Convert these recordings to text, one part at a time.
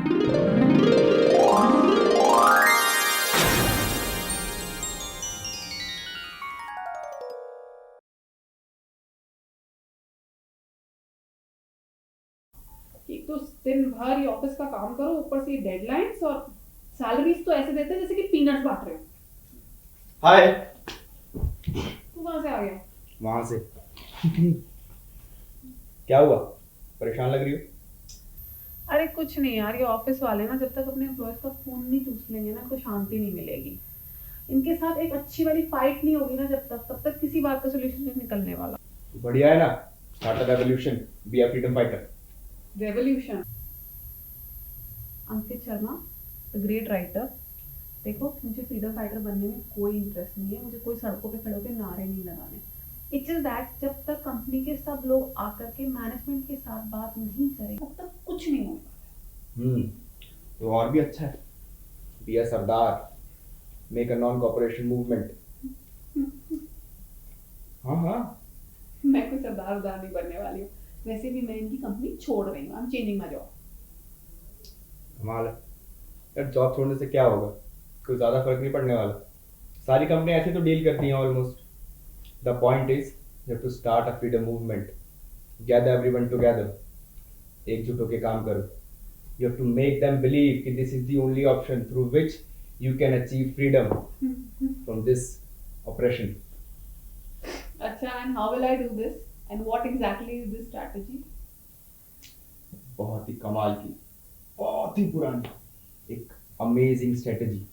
एक तो दिन भर ये ऑफिस का काम करो, ऊपर से डेडलाइंस, और सैलरीज तो ऐसे देते हैं जैसे कि पीनट्स बांट रहे हो। हाय। तू कहाँ से आ गया? वहां से। क्या हुआ, परेशान लग रही हो? अरे कुछ नहीं यार, ये ऑफिस वाले ना जब तक अपने एम्प्लॉयज का खून नहीं चूस लेंगे ना, कोई शांति नहीं मिलेगी। इनके साथ एक अच्छी वाली फाइट नहीं होगी ना जब तक, तब तक किसी बात का सोल्यूशन नहीं निकलने वाला। बढ़िया है ना, start a revolution, be a freedom fighter. Revolution? Ankit Sharma, the great writer. देखो, मुझे फ्रीडम फाइटर बनने में कोई इंटरेस्ट नहीं है, मुझे कोई सड़कों पे खड़े होकर नारे नहीं लगाने। इट्स जस्ट दैट जब तक कंपनी के सब लोग आकर के मैनेजमेंट के साथ बात नहीं करें तब तक कुछ नहीं होगा। तो और भी अच्छा है, be a Sardar, make a non corporation movement. हाँ, मैं कोई सरदार उदार नहीं बनने वाली हूँ। वैसे भी मैं इनकी कंपनी छोड़ रही हूँ। I am changing my job. कमाल है यार, जॉब छोड़ने से क्या होगा, कोई ज्यादा फर्क नहीं पड़ने वाला। सारी कंपनी ऐसे तो डील करती हैं almost. The point is you have to start a freedom movement, gather everyone together, एकजुट होकर काम करो। You have to make them believe कि this is the only option through which you can achieve freedom from this operation. अच्छा, and how will I do this, and what exactly is this strategy? बहुत ही कमाल की, बहुत ही पुरानी, एक amazing strategy,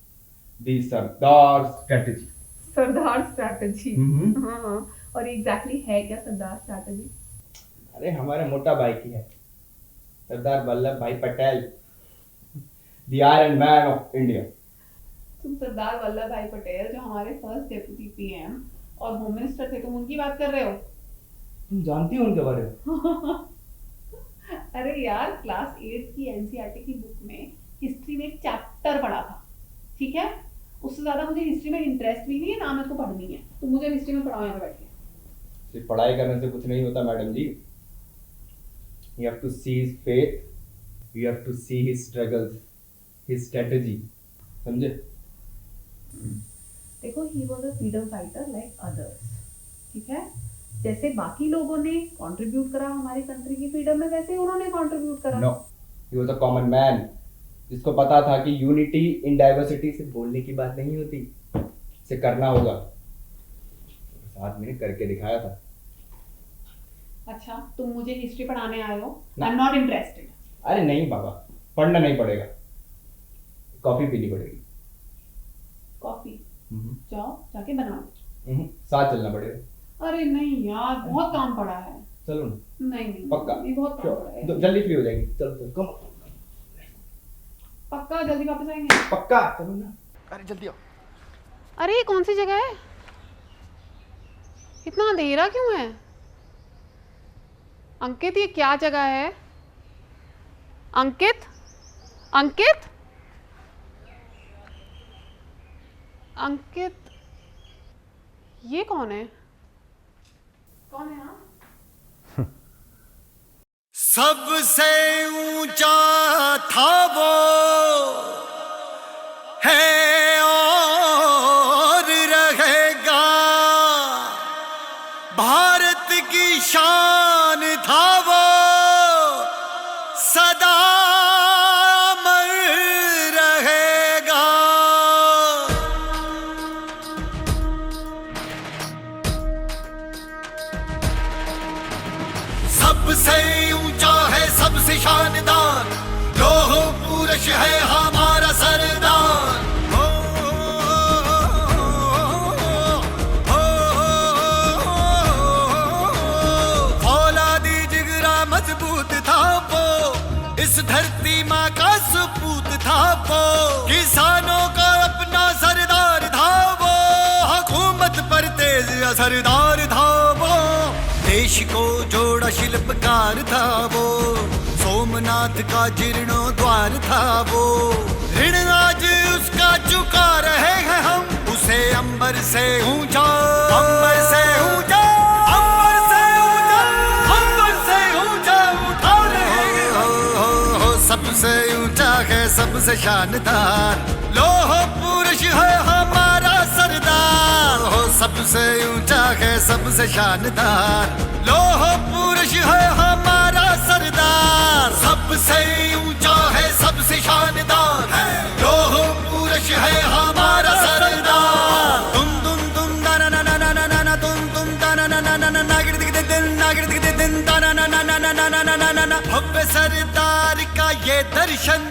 the Sardar strategy. Sardar strategy? हाँ, और एग्जैक्टली है क्या सरदार स्ट्रेटजी? अरे हमारे मोटा भाई की है, सरदार वल्लभ भाई Patel, the iron man of India. तुम सरदार वल्लभ भाई पटेल, जो हमारे फर्स्ट डेप्यूटी पीएम और होम मिनिस्टर थे, तुम उनकी बात कर रहे हो? तुम जानती हो उनके बारे में? अरे यार, क्लास 8 की एनसीईआरटी की बुक में हिस्ट्री में एक चैप्टर पढ़ा था, ठीक है? उससे ज्यादा मुझे हिस्ट्री में इंटरेस्ट भी नहीं है, ना मेरे को पढ़नी है। तो मुझे हिस्ट्री में पढ़ाओ यहाँ पे बैठ के। सिर्फ पढ़ाई करने से कुछ नहीं होता madam ji. You have to see his faith, you have to see his struggles, his strategy, समझे? देखो, he was a freedom fighter like others, ठीक है? जैसे बाकी लोगों ने कंट्रीब्यूट करा हमारी कंट्री की फ्रीडम में, वैसे उन्होंने कंट्रीब्यूट करा। No, he was a common man, जिसको पता था कि यूनिटी इन डाइवर्सिटी से बोलने की बात नहीं होती, इसे करना होगा। साथ में करके दिखाया था। अच्छा, तुम मुझे हिस्ट्री पढ़ाने आए हो? ना। I am not interested. अरे नहीं बाबा, पढ़ना नहीं पड़ेगा, कॉफी पीनी पड़ेगी। कॉफी? जाओ जाके बनाओ। साथ चलना पड़ेगा। अरे नहीं यार, बहुत काम पड़ा है। चलो ना। नहीं नहीं, पक्का? नहीं, बहुत काम पड़ा है। जल्दी फ्री हो जाएंगे, चलो चलो कम। पक्का जल्दी वापस आएंगे? पक्का, चलो ना। अरे जल्दी आओ। अरे ये कौन सी जगह है? इतना अंधेरा क्यों है? अंकित, ये क्या जगह है? अंकित, अंकित, अंकित, ये कौन है? कौन है? हाँ, सबसे ऊंचा था वो है और रहेगा, भारत की शान था वो, सदा अमर रहेगा। सबसे ऊंचा है, सबसे शानदार, लोह पुरुष है हमारा सरदार। हो, फौलादी जिगरा मजबूत था वो, इस धरती माँ का सपूत था वो, किसानों का अपना सरदार था वो, हुकूमत पर तेज असरदार था वो, देश को जोड़ा शिल्पकार था वो, सोमनाथ का जीर्णोद्वार था वो, ऋण आज उसका चुका रहे हैं हम, उसे अंबर से ऊंचा, अंबर से ऊंचा, अंबर से ऊंचा, अंबर से ऊंचा उठा रहे हैं। सबसे ऊंचा है सबसे शानदार, लोह पुरुष है हमारा सरदार। हो सबसे ऊंचा है सबसे शानदार, लोह पुरुष है हमारा सरदार। सबसे ऊंचा है सबसे शानदार, लोह पुरुष है हमारा सरदार। तुम तुम ना ना ना ना ना ना ना तुम ना ना ना ना ना ना नागिर दिख दिन नागिर दिख दिन ना ना ना ना ना ना ना ना ना ना ना। भव्य सरदार का ये दर्शन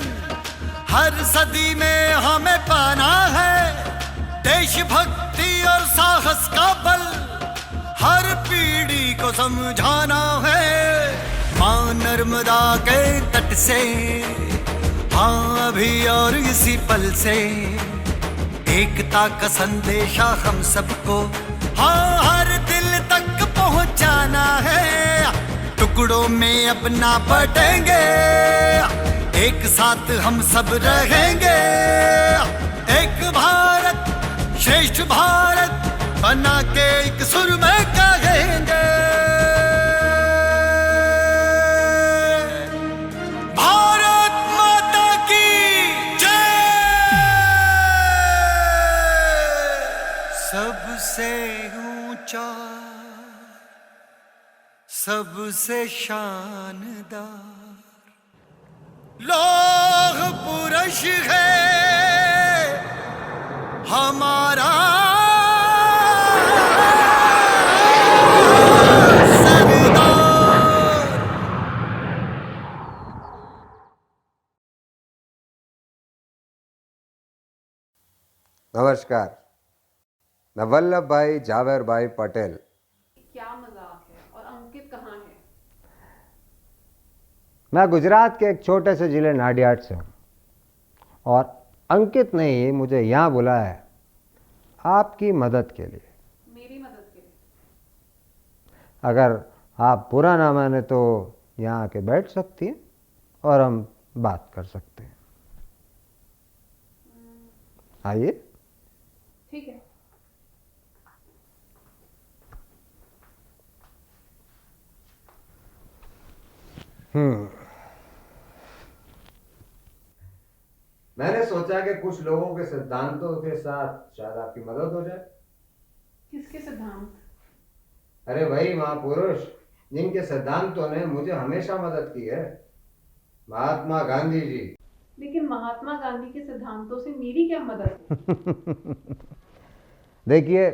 हर सदी में हमें पाना है। देशभक्ति और साहस का बल हर पीढ़ी को समझाना है। मां नर्मदा के तट से, हाँ अभी और इसी पल से, एकता का संदेशा हम सबको हाँ हर दिल तक पहुंचाना है। टुकड़ों में अपना बटेंगे, एक साथ हम सब रहेंगे। एक भारत श्रेष्ठ भारत बना के एक सुर में कहेंगे। भारत माता की जय। सबसे ऊंचा सबसे शानदार लोह पुरुष है हमारा सरदार। नमस्कार, मैं वल्लभ भाई जावेर भाई पटेल। क्या मजाक है? और अंकित कहाँ है? मैं गुजरात के एक छोटे से जिले नाडियाड से हूँ और अंकित ने ही मुझे यहाँ बुलाया है आपकी मदद के लिए। मेरी मदद के लिए? अगर आप बुरा ना माने तो यहाँ आके बैठ सकती हैं और हम बात कर सकते हैं। आइए। ठीक है। मैंने सोचा कि कुछ लोगों के सिद्धांतों के साथ शायद आपकी मदद हो जाए। किसके सिद्धांत? अरे वही महापुरुष जिनके सिद्धांतों ने मुझे हमेशा मदद की है, महात्मा गांधी जी। लेकिन महात्मा गांधी के सिद्धांतों से मेरी क्या मदद? देखिए,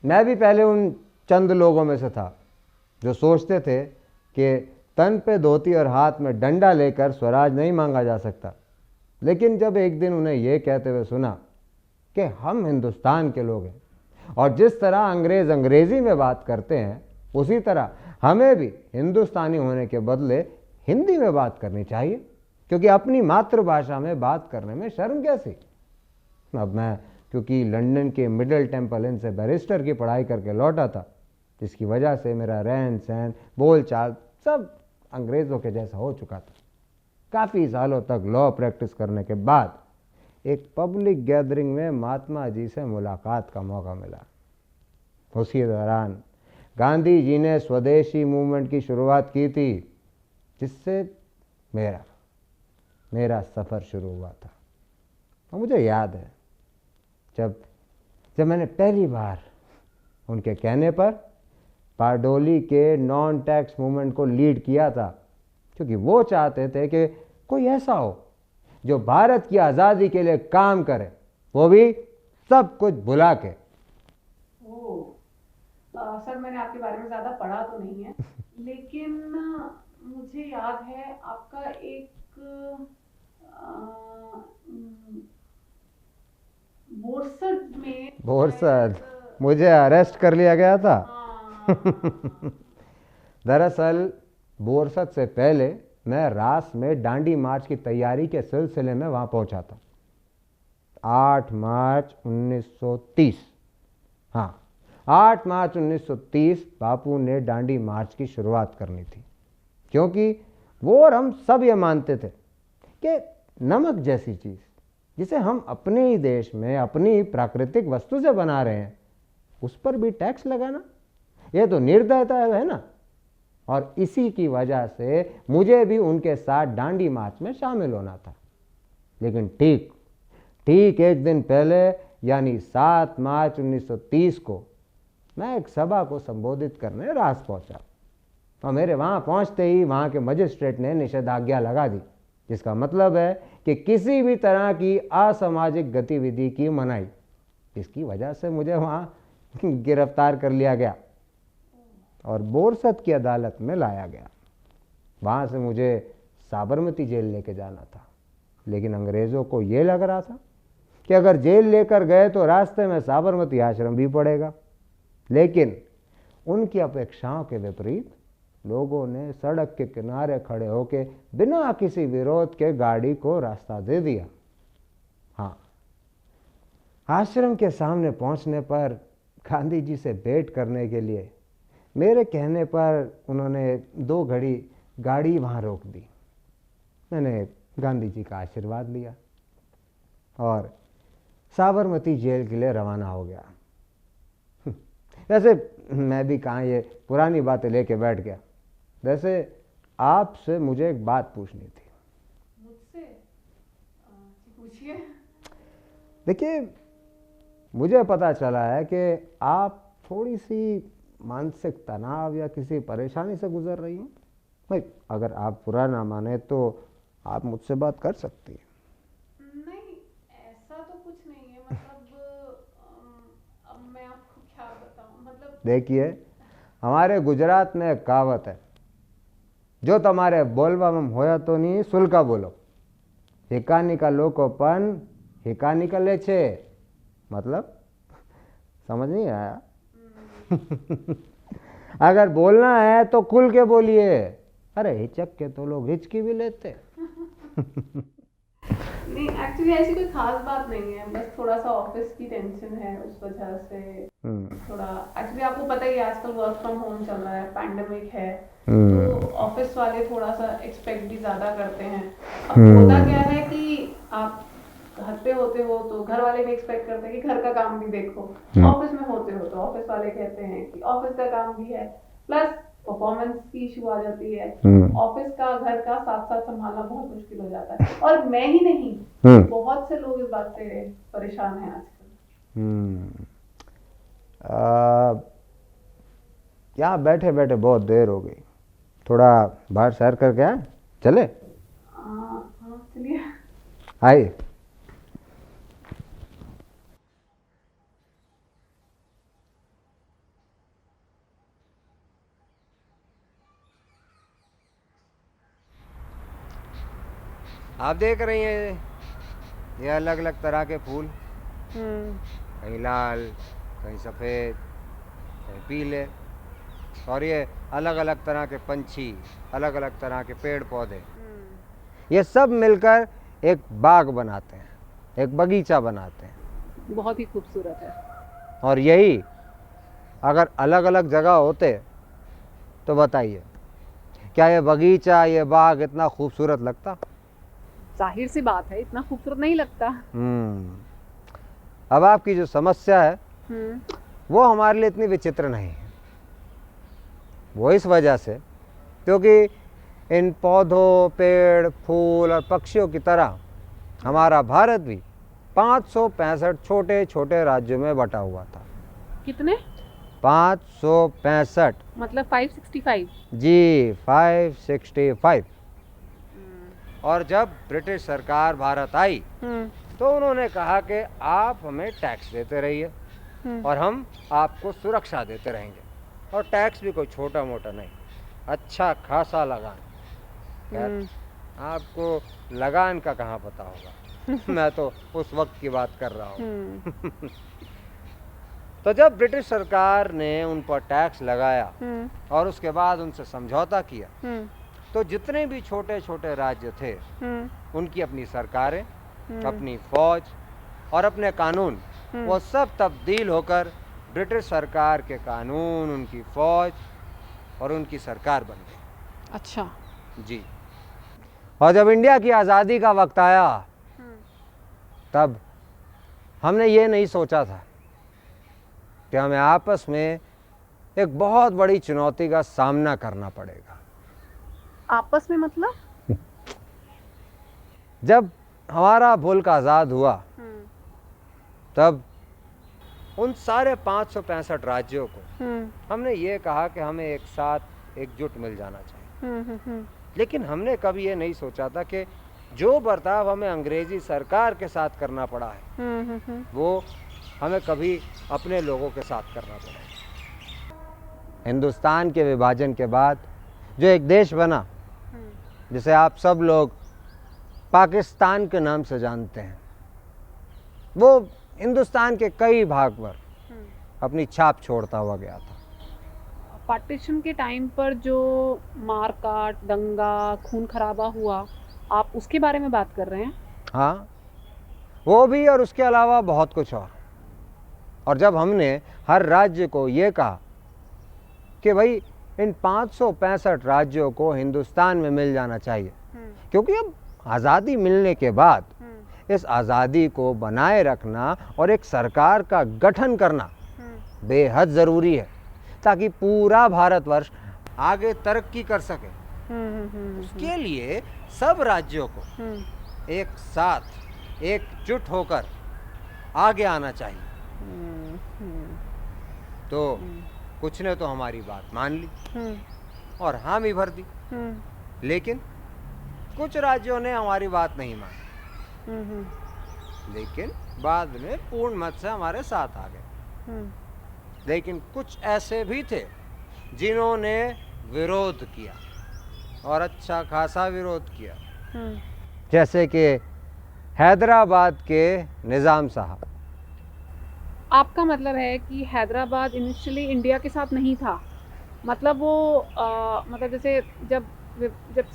मैं भी पहले उन चंद लोगों में से था जो सोचते थे कि तन पे धोती और हाथ में डंडा लेकर स्वराज नहीं मांगा जा सकता। लेकिन जब एक दिन उन्हें यह कहते हुए सुना कि हम हिंदुस्तान के लोग हैं और जिस तरह अंग्रेज़ अंग्रेज़ी में बात करते हैं उसी तरह हमें भी हिंदुस्तानी होने के बदले हिंदी में बात करनी चाहिए, क्योंकि अपनी मातृभाषा में बात करने में शर्म कैसी। अब मैं क्योंकि लंदन के मिडिल टेम्पल इन से बैरिस्टर की पढ़ाई करके लौटा था, जिसकी वजह से मेरा रहन सहन बोल चाल सब अंग्रेज़ों के जैसा हो चुका था। काफ़ी सालों तक लॉ प्रैक्टिस करने के बाद एक पब्लिक गैदरिंग में महात्मा जी से मुलाकात का मौका मिला। उसी दौरान गांधी जी ने स्वदेशी मूवमेंट की शुरुआत की थी, जिससे मेरा सफ़र शुरू हुआ था। और मुझे याद है जब मैंने पहली बार उनके कहने पर बारडोली के नॉन टैक्स मूवमेंट को लीड किया था, क्योंकि वो चाहते थे कि कोई ऐसा हो जो भारत की आज़ादी के लिए काम करे, वो भी सब कुछ भुला के। सर, मैंने आपके बारे में ज़्यादा पढ़ा तो नहीं है, लेकिन मुझे याद है आपका एक बोरसद मुझे अरेस्ट कर लिया गया था। दरअसल बोरसद से पहले मैं रास में डांडी मार्च की तैयारी के सिलसिले में वहाँ पहुँचा था। 8 मार्च 1930, हाँ 8 मार्च 1930 बापू ने डांडी मार्च की शुरुआत करनी थी, क्योंकि वो और हम सब ये मानते थे कि नमक जैसी चीज़ जिसे हम अपने ही देश में अपनी प्राकृतिक वस्तु से बना रहे हैं, उस पर भी टैक्स लगाना, ये तो निर्दयता है ना। और इसी की वजह से मुझे भी उनके साथ डांडी मार्च में शामिल होना था। लेकिन ठीक एक दिन पहले यानी 7 मार्च 1930 को मैं एक सभा को संबोधित करने रास पहुंचा और मेरे वहां पहुंचते ही वहां के मजिस्ट्रेट ने निषेधाज्ञा लगा दी, जिसका मतलब है कि किसी भी तरह की असामाजिक गतिविधि की मनाही। इसकी वजह से मुझे वहां गिरफ्तार कर लिया गया और बोरसद की अदालत में लाया गया। वहां से मुझे साबरमती जेल लेके जाना था, लेकिन अंग्रेज़ों को ये लग रहा था कि अगर जेल लेकर गए तो रास्ते में साबरमती आश्रम भी पड़ेगा। लेकिन उनकी अपेक्षाओं के विपरीत लोगों ने सड़क के किनारे खड़े होकर बिना किसी विरोध के गाड़ी को रास्ता दे दिया। हाँ, आश्रम के सामने पहुंचने पर गांधी जी से भेंट करने के लिए मेरे कहने पर उन्होंने 2 घड़ी गाड़ी वहाँ रोक दी। मैंने गांधी जी का आशीर्वाद लिया और साबरमती जेल के लिए रवाना हो गया। वैसे मैं भी कहाँ ये पुरानी बातें लेके बैठ गया। वैसे आपसे मुझे एक बात पूछनी थी। मुझसे पूछिए। देखिए, मुझे पता चला है कि आप थोड़ी सी मानसिक तनाव या किसी परेशानी से गुजर रही हैं। भाई, अगर आप बुरा ना माने तो आप मुझसे बात कर सकती हैं। नहीं, ऐसा तो कुछ नहीं है। मतलब अब मैं आपको क्या बताऊं। मतलब देखिए, हमारे गुजरात में एक कहावत है, जो तुम्हारे बोलवा में होया तो नहीं सुलका बोलो, हिकानी का लोकोपन हिकानी का लेछे। मतलब समझ नहीं आया? अगर बोलना है तो खुल के बोलिए। अरे हिचक के तो लोग हिचकी भी लेते। नहीं, एक्चुअली ऐसी कोई खास बात नहीं है। बस थोड़ा सा ऑफिस की टेंशन है, उस वजह से थोड़ा। एक्चुअली आपको पता ही है, आजकल वर्क फ्रॉम होम चल रहा है, पैंडेमिक है, तो ऑफिस वाले थोड़ा सा एक्सपेक्ट भी ज्यादा करते हैं। अब होता क्या है कि आप घर पे होते हो तो घर वाले भी एक्सपेक्ट करते हैं कि घर का काम भी देखो। ऑफिस में होते हो तो ऑफिस वाले कहते हैं कि ऑफिस का काम भी है, प्लस परफॉर्मेंस की इशू आ जाती है। ऑफिस का घर का साथ साथ संभालना बहुत मुश्किल हो जाता है। और मैं ही नहीं, बहुत से लोग इस बात से परेशान हैं आजकल। यहाँ बैठे बैठे बहुत देर हो गई, थोड़ा बाहर सैर करके आए? चले? हाँ, चलिए। आइए। आप देख रही हैं ये अलग अलग तरह के फूल, कहीं लाल, कहीं सफ़ेद, कहीं पीले, और ये अलग अलग तरह के पंछी, अलग अलग तरह के पेड़ पौधे, ये सब मिलकर एक बाग बनाते हैं, एक बगीचा बनाते हैं। बहुत ही खूबसूरत है। और यही अगर अलग अलग जगह होते तो बताइए, क्या ये बगीचा, ये बाग इतना खूबसूरत लगता? जाहिर सी बात है, इतना खूबसूरत नहीं लगता। अब आपकी जो समस्या है वो हमारे लिए इतनी विचित्र नहीं है। वो इस वजह से क्योंकि इन पौधों, पेड़, फूल और पक्षियों की तरह हमारा भारत भी 565 छोटे छोटे राज्यों में बटा हुआ था। कितने? 565। मतलब 565? जी, 565। और जब ब्रिटिश सरकार भारत आई तो उन्होंने कहा कि आप हमें टैक्स देते रहिए और हम आपको सुरक्षा देते रहेंगे, और टैक्स भी कोई छोटा मोटा नहीं, अच्छा खासा लगान। खैर, आपको लगान का कहाँ पता होगा, मैं तो उस वक्त की बात कर रहा हूँ। तो जब ब्रिटिश सरकार ने उन पर टैक्स लगाया और उसके बाद उनसे समझौता किया, तो जितने भी छोटे छोटे राज्य थे उनकी अपनी सरकारें, अपनी फौज और अपने कानून, वो सब तब्दील होकर ब्रिटिश सरकार के कानून, उनकी फौज और उनकी सरकार बन गई। अच्छा जी। और जब इंडिया की आज़ादी का वक्त आया तब हमने ये नहीं सोचा था कि हमें आपस में एक बहुत बड़ी चुनौती का सामना करना पड़ेगा। आपस में मतलब? जब हमारा मुल्क आज़ाद हुआ तब उन सारे 565 राज्यों को हमने ये कहा कि हमें एक साथ एकजुट मिल जाना चाहिए। लेकिन हमने कभी ये नहीं सोचा था कि जो बर्ताव हमें अंग्रेजी सरकार के साथ करना पड़ा है वो हमें कभी अपने लोगों के साथ करना पड़ा। हिंदुस्तान के विभाजन के बाद जो एक देश बना जिसे आप सब लोग पाकिस्तान के नाम से जानते हैं, वो हिंदुस्तान के कई भाग पर अपनी छाप छोड़ता हुआ गया था। पार्टीशन के टाइम पर जो मारकाट, दंगा, खून खराबा हुआ, आप उसके बारे में बात कर रहे हैं? हाँ, वो भी और उसके अलावा बहुत कुछ और जब हमने हर राज्य को ये कहा कि भाई इन 565 राज्यों को हिंदुस्तान में मिल जाना चाहिए, क्योंकि अब आज़ादी मिलने के बाद इस आज़ादी को बनाए रखना और एक सरकार का गठन करना बेहद ज़रूरी है ताकि पूरा भारतवर्ष आगे तरक्की कर सके। उसके लिए सब राज्यों को एक साथ एकजुट होकर आगे आना चाहिए। तो कुछ ने तो हमारी बात मान ली और हामी भर दी, लेकिन कुछ राज्यों ने हमारी बात नहीं मानी, लेकिन बाद में पूर्ण मत से हमारे साथ आ गए। लेकिन कुछ ऐसे भी थे जिन्होंने विरोध किया और अच्छा खासा विरोध किया, जैसे कि हैदराबाद के निज़ाम साहब। आपका मतलब है कि हैदराबाद इनिशियली इंडिया के साथ नहीं था? मतलब वो मतलब जैसे जब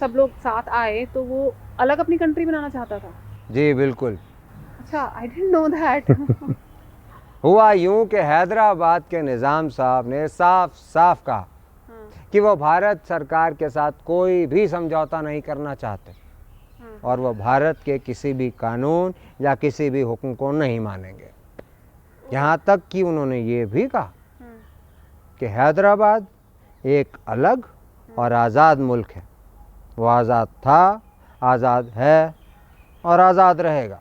सब लोग साथ आए तो वो अलग अपनी कंट्री बनाना चाहता था? जी बिल्कुल। अच्छा, आई डिडंट नो दैट। हुआ यूं कि हैदराबाद के निज़ाम साहब ने साफ साफ कहा कि वो भारत सरकार के साथ कोई भी समझौता नहीं करना चाहते और वो भारत के किसी भी कानून या किसी भी हुक्म को नहीं मानेंगे। यहाँ तक कि उन्होंने ये भी कहा कि हैदराबाद एक अलग और आज़ाद मुल्क है। वो आज़ाद था, आज़ाद है और आज़ाद रहेगा।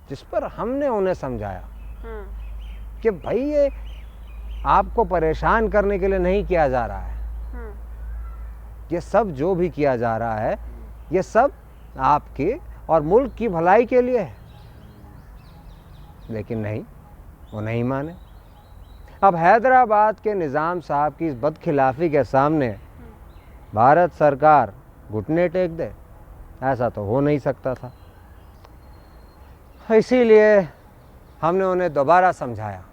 जिस पर हमने उन्हें समझाया कि भाई ये आपको परेशान करने के लिए नहीं किया जा रहा है, ये सब जो भी किया जा रहा है ये सब आपकी और मुल्क की भलाई के लिए है। लेकिन नहीं, वो नहीं माने। अब हैदराबाद के निज़ाम साहब की इस बदखिलाफ़ी के सामने भारत सरकार घुटने टेक दे, ऐसा तो हो नहीं सकता था। इसीलिए हमने उन्हें दोबारा समझाया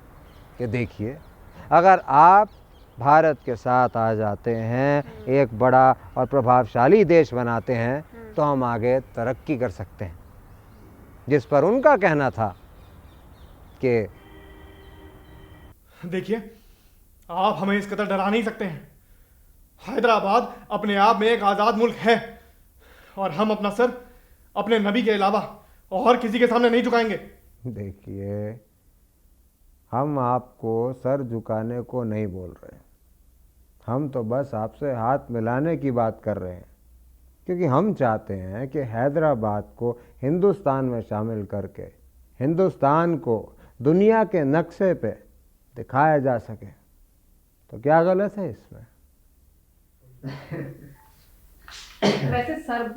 कि देखिए, अगर आप भारत के साथ आ जाते हैं, एक बड़ा और प्रभावशाली देश बनाते हैं, तो हम आगे तरक्की कर सकते हैं। जिस पर उनका कहना था कि देखिए, आप हमें इस कदर डरा नहीं सकते हैं। हैदराबाद अपने आप में एक आज़ाद मुल्क है और हम अपना सर अपने नबी के अलावा और किसी के सामने नहीं झुकाएंगे। देखिए, हम आपको सर झुकाने को नहीं बोल रहे, हम तो बस आपसे हाथ मिलाने की बात कर रहे हैं, क्योंकि हम चाहते हैं कि हैदराबाद को हिंदुस्तान में शामिल करके हिंदुस्तान को दुनिया के नक्शे पे दिखाया जा सके। तो क्या गलत है इसमें? वैसे सर,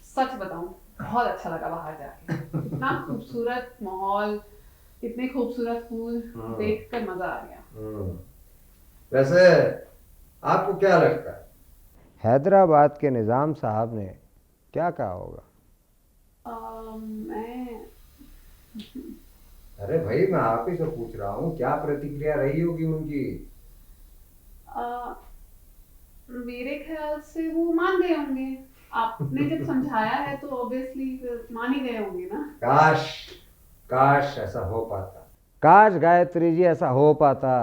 सच बताऊं, बहुत अच्छा लगा बाहर जाके। इतना खूबसूरत माहौल, इतने खूबसूरत फूल देखकर मजा आ गया। वैसे आपको क्या लगता है, हैदराबाद के निज़ाम साहब ने क्या कहा होगा? मैं अरे भाई, मैं आप ही से पूछ रहा हूँ, क्या प्रतिक्रिया रही होगी उनकी? मेरे ख्याल से वो मान गए होंगे। आपने जब समझाया है तो ऑब्वियसली मान ही गए होंगे ना। काश काश ऐसा हो पाता, काश गायत्री जी ऐसा हो पाता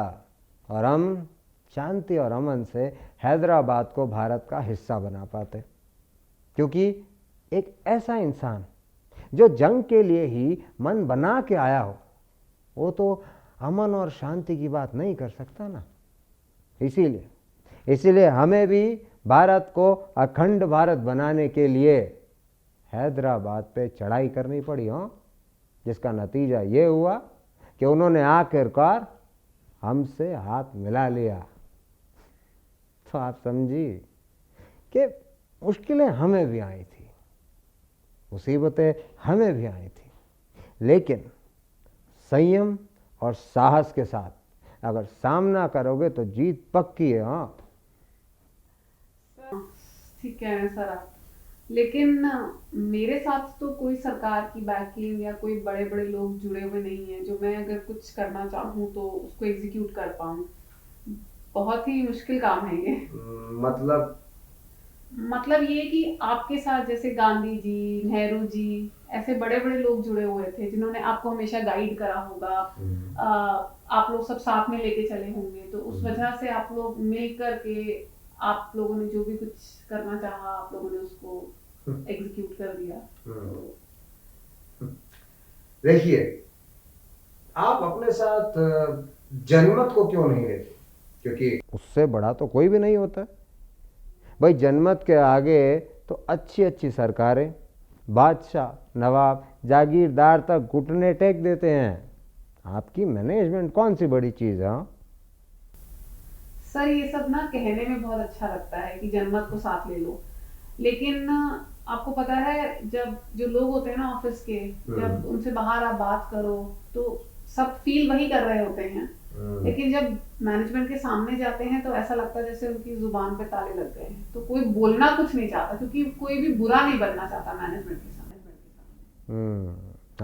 और हम शांति और अमन से हैदराबाद को भारत का हिस्सा बना पाते। क्योंकि एक ऐसा इंसान जो जंग के लिए ही मन बना के आया हो, वो तो अमन और शांति की बात नहीं कर सकता ना। इसीलिए हमें भी भारत को अखंड भारत बनाने के लिए हैदराबाद पे चढ़ाई करनी पड़ी हो, जिसका नतीजा ये हुआ कि उन्होंने आखिरकार हमसे हाथ मिला लिया। तो आप समझिए कि मुश्किलें हमें भी आई थी, मुसीबतें हमें भी आई थी, लेकिन संयम और साहस के साथ अगर सामना करोगे तो जीत पक्की है। हाँ, ठीक है सर आप, लेकिन मेरे साथ तो कोई सरकार की बैकिंग या कोई बड़े बड़े लोग जुड़े हुए नहीं हैं जो मैं अगर कुछ करना चाहूँ तो उसको एग्जीक्यूट कर पाऊँ। बहुत ही मुश्किल काम है ये। मतलब ये कि आपके साथ जैसे गांधी जी, नेहरू जी, ऐसे बड़े बड़े लोग जुड़े हुए थे जिन्होंने आपको हमेशा गाइड करा होगा। आप लोग सब साथ में लेके चले होंगे, तो उस वजह से आप लोग मिल करके आप लोगों ने जो भी कुछ करना चाहा आप लोगों ने उसको एग्जीक्यूट कर दिया। देखिए, आप अपने साथ जनमत को क्यों नहीं लेते, क्योंकि उससे बड़ा तो कोई भी नहीं होता भाई। जनमत के आगे तो अच्छी अच्छी सरकारें, बादशाह, नवाब, जागीरदार तक घुटने टेक देते हैं। आपकी मैनेजमेंट कौन सी बड़ी चीज़ है? हाँ सर ये सब ना कहने में बहुत अच्छा लगता है कि जनमत को साथ ले लो, लेकिन आपको पता है जब जो लोग होते हैं ना ऑफिस के, जब उनसे बाहर आप बात करो तो सब फील वही कर रहे होते हैं, लेकिन जब मैनेजमेंट के सामने जाते हैं तो ऐसा लगता है जैसे उनकी जुबान पे ताले लग गए हैं। तो कोई बोलना कुछ नहीं चाहता, क्योंकि कोई भी बुरा नहीं बनना चाहता मैनेजमेंट के सामने।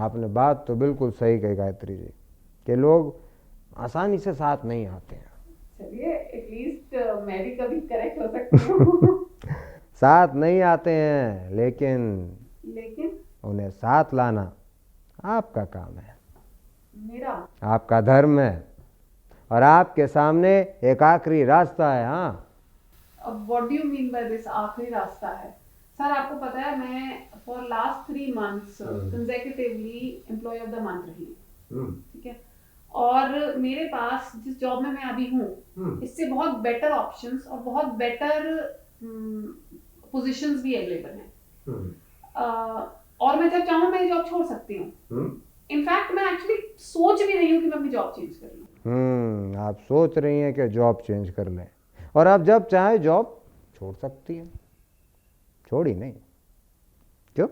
आपने बात तो बिल्कुल सही कही गायत्री जी, कि लोग आसानी से साथ नहीं आते हैं। चलिए एटलीस्ट मैं भी कभी करेक्ट हो सकती हूँ। साथ नहीं आते हैं, लेकिन उन्हें साथ लाना आपका काम है, मेरा आपका धर्म है, और आपके सामने एक आखिरी रास्ता है। हाँ, अब what do you mean by this आखिरी रास्ता है? सर आपको पता है मैं for last 3 months consecutively employee of the month रही, ठीक है, और मेरे पास जिस जॉब में मैं अभी हूँ इससे बहुत बेटर ऑप्शंस और बहुत बेटर पोजीशंस भी अवेलेबल हैं। और मैं जब चाहूँ मैं ये जॉब छोड़ सकती हूँ। इनफैक्ट मैं एक्चुअली सोच भी रही हूँ कि मैं अपनी जॉब चेंज कर लूँ। आप सोच रही हैं कि जॉब चेंज कर लें, और आप जब चाहे जॉब छोड़ सकती हैं। छोड़ी नहीं क्यों?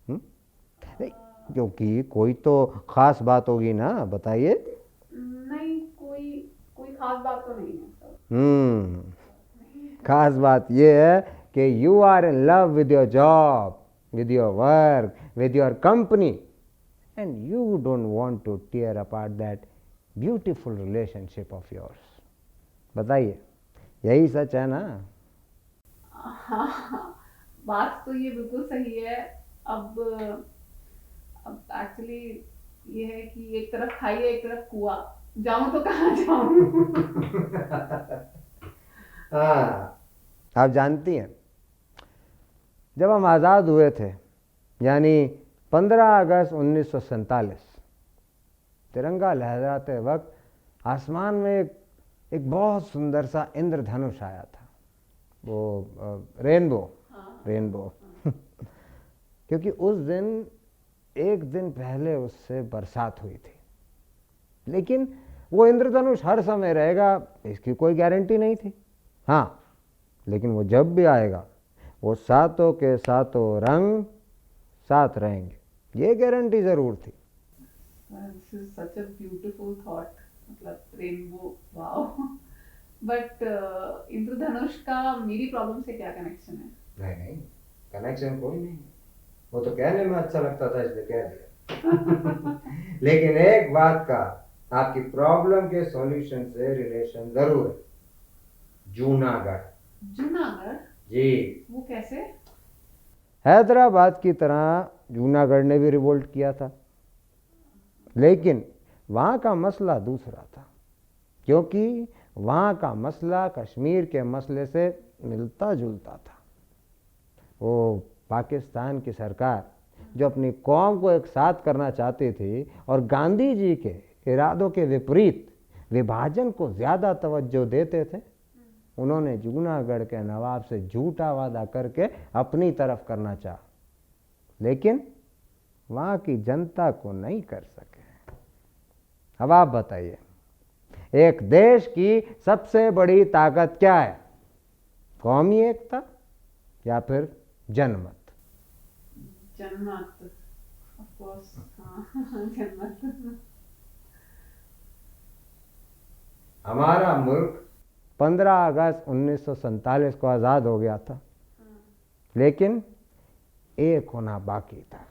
नहीं, क्योंकि कोई तो खास बात होगी ना, बताइए। नहीं, कोई खास बात तो नहीं है। खास बात ये है कि you are in love with your job, with your work, with your company, and you don't want to tear apart that beautiful relationship of yours. बताइए, यही सच है ना? हाँ, बात तो ये बिल्कुल सही है। अब एक्चुअली ये है कि एक तरफ खाई है एक तरफ कुआं, जाऊं तो कहाँ जाऊं? आप जानती हैं, जब हम आज़ाद हुए थे, यानी 15 अगस्त 1947, तिरंगा लहराते वक्त आसमान में एक बहुत सुंदर सा इंद्रधनुष आया था, वो रेनबो। क्योंकि उस दिन एक दिन पहले उससे बरसात हुई थी, लेकिन वो इंद्रधनुष हर समय रहेगा इसकी कोई गारंटी नहीं थी। हाँ, लेकिन वो जब भी आएगा वो सातों के सातों रंग साथ रहेंगे, ये गारंटी जरूर थी। This is such a beautiful thought, मतलब रेनबो, वाओ। बट इंद्रधनुष का मेरी प्रॉब्लम से क्या कनेक्शन है? नहीं, कनेक्शन कोई नहीं, वो तो कहने में अच्छा लगता था इसलिए कह दिया। लेकिन एक बात का आपकी प्रॉब्लम के सॉल्यूशन से रिलेशन जरूर है। जूनागढ़ जी। वो कैसे? हैदराबाद की तरह जूनागढ़ ने भी रिवोल्ट किया था, लेकिन वहाँ का मसला दूसरा था, क्योंकि वहाँ का मसला कश्मीर के मसले से मिलता जुलता था। वो पाकिस्तान की सरकार जो अपनी कौम को एक साथ करना चाहती थी और गांधी जी के इरादों के विपरीत विभाजन को ज़्यादा तवज्जो देते थे, उन्होंने जूनागढ़ के नवाब से झूठा वादा करके अपनी तरफ करना चाहा, लेकिन वहाँ की जनता को नहीं कर सके। अब आप बताइए, एक देश की सबसे बड़ी ताकत क्या है? कौमी एकता या फिर जनमत? जनमत, ऑफ कोर्स, हाँ जनमत। हमारा मुल्क 15 अगस्त 1947 को आज़ाद हो गया था, लेकिन एक होना बाकी था।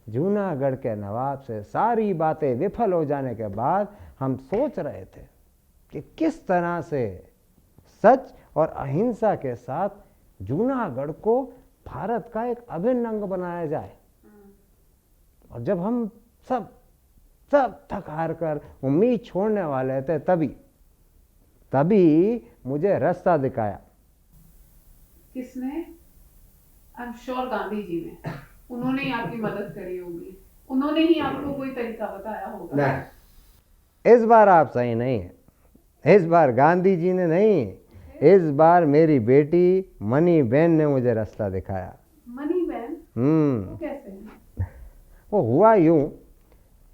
जूनागढ़ के नवाब से सारी बातें विफल हो जाने के बाद हम सोच रहे थे कि किस तरह से सच और अहिंसा के साथ जूनागढ़ को भारत का एक अभिन्न अंग बनाया जाए। और जब हम सब थक हार कर उम्मीद छोड़ने वाले थे, तभी मुझे रास्ता दिखाया। किसने? I am sure Gandhi ji ने। उन्होंने ही आपकी मदद करी होगी, उन्होंने ही आपको कोई तरीका बताया होगा। नहीं, इस बार आप सही नहीं है। इस बार गांधी जी ने नहीं, इस बार मेरी बेटी मनी बहन ने मुझे रास्ता दिखाया। मनी बहन? वो कैसे है? वो हुआ यूं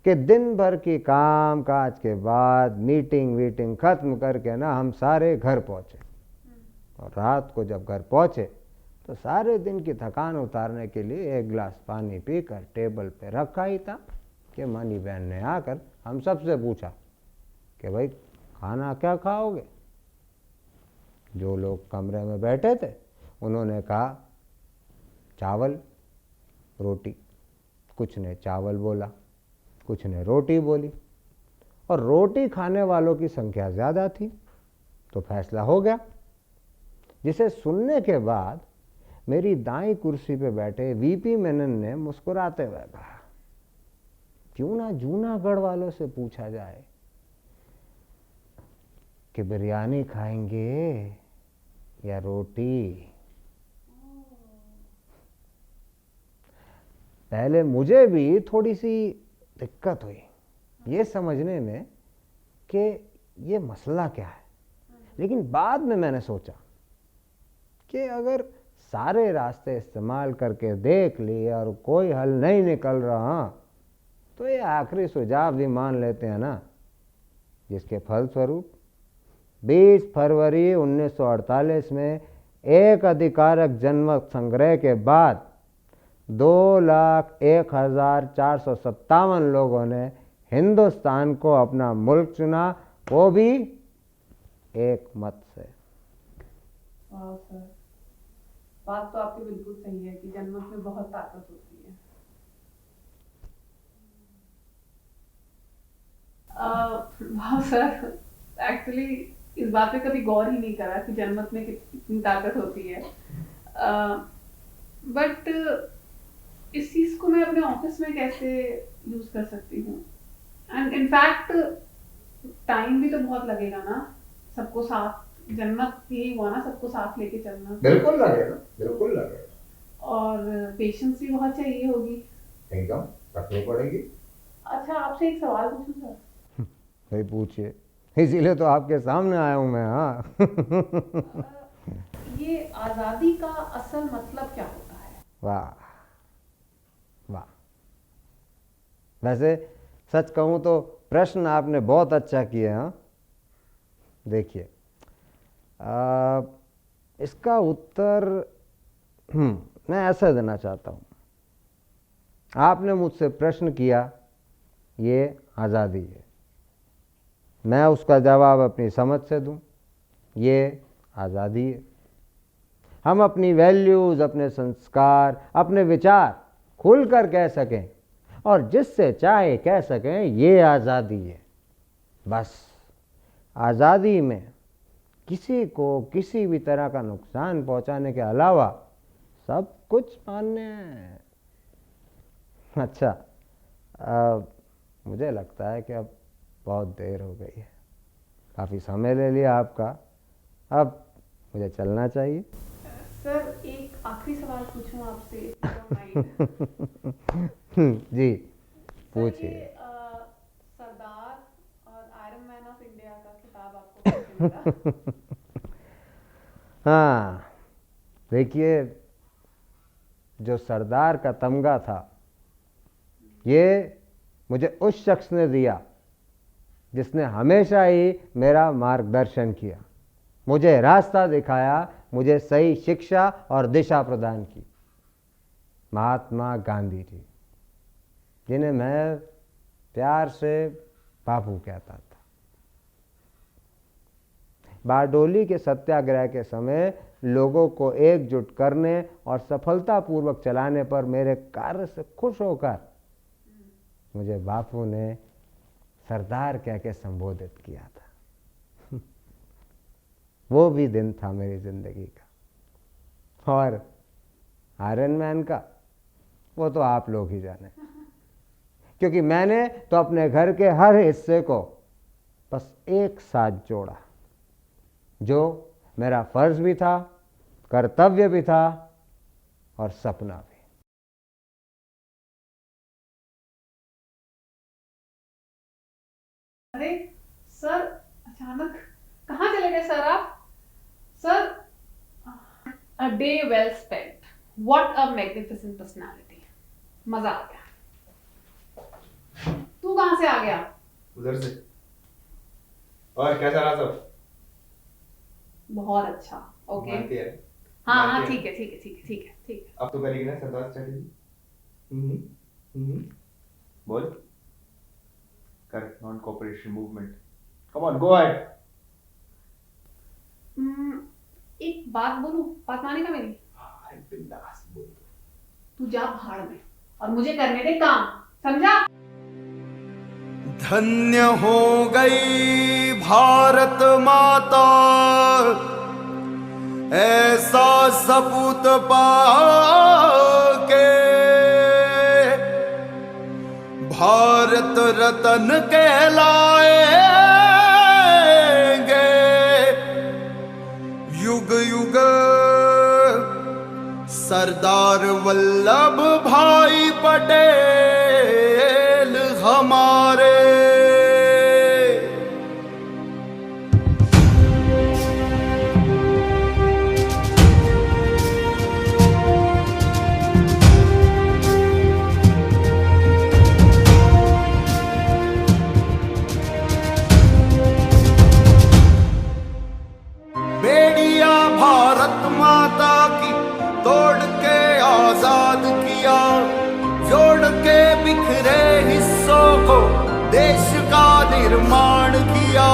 कि दिन भर की काम काज के बाद मीटिंग वीटिंग खत्म करके ना हम सारे घर पहुंचे, और रात को जब घर पहुंचे तो सारे दिन की थकान उतारने के लिए एक गिलास पानी पीकर टेबल पे रखा ही था कि मनी बहन ने आकर हम सबसे पूछा कि भाई खाना क्या खाओगे? जो लोग कमरे में बैठे थे उन्होंने कहा चावल रोटी। कुछ ने चावल बोला, कुछ ने रोटी बोली, और रोटी खाने वालों की संख्या ज़्यादा थी, तो फैसला हो गया। जिसे सुनने के बाद मेरी दाईं कुर्सी पे बैठे वीपी मेनन ने मुस्कुराते हुए कहा, क्यों ना जूनागढ़ वालों से पूछा जाए कि बिरयानी खाएंगे या रोटी। पहले मुझे भी थोड़ी सी दिक्कत हुई ये समझने में कि ये मसला क्या है, लेकिन बाद में मैंने सोचा कि अगर सारे रास्ते इस्तेमाल करके देख लिए और कोई हल नहीं निकल रहा, तो ये आखिरी सुझाव भी मान लेते हैं ना, जिसके फलस्वरूप 20 फरवरी 1948 में एक अधिकारक जनमत संग्रह के बाद 2,01,457 लोगों ने हिंदुस्तान को अपना मुल्क चुना, वो भी एक मत से। वाह सर, बात तो आपकी बिल्कुल सही है कि जनमत में बहुत ताकत होती है। वाह सर, एक्चुअली इस बात पे कभी गौर ही नहीं करा कि जनमत में कितनी ताकत होती है। बट इस चीज़ को मैं अपने ऑफिस में कैसे यूज कर सकती हूँ? एंड इनफैक्ट टाइम भी तो बहुत लगेगा ना, सबको साथ, जनमत यही हुआ ना, सबको साथ लेके चलना। बिल्कुल लगेगा, बिल्कुल लगेगा। और पेशेंस भी बहुत चाहिए होगी। एकदम रखनी पड़ेगी। अच्छा, आपसे एक सवाल पूछूं सर? भाई पूछिए, इसीलिए तो आपके सामने आया हूँ मैं। हाँ ये आज़ादी का असल मतलब क्या होता है? वाह वाह, वैसे सच कहूँ तो प्रश्न आपने बहुत अच्छा किया। हाँ देखिए, इसका उत्तर मैं ऐसा देना चाहता हूँ। आपने मुझसे प्रश्न किया ये आज़ादी है, मैं उसका जवाब अपनी समझ से दूँ, ये आज़ादी है। हम अपनी वैल्यूज़, अपने संस्कार, अपने विचार खुलकर कह सकें और जिससे चाहे कह सकें, ये आज़ादी है। बस आज़ादी में किसी को किसी भी तरह का नुकसान पहुंचाने के अलावा सब कुछ मान्य है। अच्छा, मुझे लगता है कि अब बहुत देर हो गई है, काफ़ी समय ले लिया आपका, अब मुझे चलना चाहिए। सर, एक आखिरी सवाल पूछूं आपसे? जी पूछिए। सरदार और आयरन मैन हाँ, देखिए, जो सरदार का तमगा था, ये मुझे उस शख्स ने दिया जिसने हमेशा ही मेरा मार्गदर्शन किया, मुझे रास्ता दिखाया, मुझे सही शिक्षा और दिशा प्रदान की। महात्मा गांधी जी, जिन्हें मैं प्यार से बापू कहता था। बारडोली के सत्याग्रह के समय लोगों को एकजुट करने और सफलतापूर्वक चलाने पर मेरे कार्य से खुश होकर मुझे बापू ने सरदार कह के संबोधित किया था। वो भी दिन था मेरी जिंदगी का। और आयरन मैन का वो तो आप लोग ही जाने, क्योंकि मैंने तो अपने घर के हर हिस्से को बस एक साथ जोड़ा, जो मेरा फर्ज भी था, कर्तव्य भी था और सपना भी। अरे सर, अचानक कहाँ चले गए सर आप? Sir, a day well spent, what a magnificent personality. मजा आ गया। तू कहाँ से आ गया? उधर से। और क्या चला सब? बहुत अच्छा। ओके। मानती है? हाँ हाँ, मानती है? ठीक है ठीक है ठीक है ठीक है ठीक है। अब तो करेगी ना सरदार स्ट्रेटेजी? बोल। कर non cooperation movement. Come on, go ahead. एक बात बोलूं, बात मानेगा मेरी? बिंदास बोल। तू जा भाड़ में और मुझे करने दे काम, समझा? धन्य हो गई भारत माता, ऐसा सपूत पाके, भारत रत्न कहलाएंगे युग युग सरदार वल्लभ भाई पटेल हमारे। बेड़िया भारत माता की तोड़ के आजाद किया, जोड़ के बिखरे हिस्सों को देश का निर्माण किया।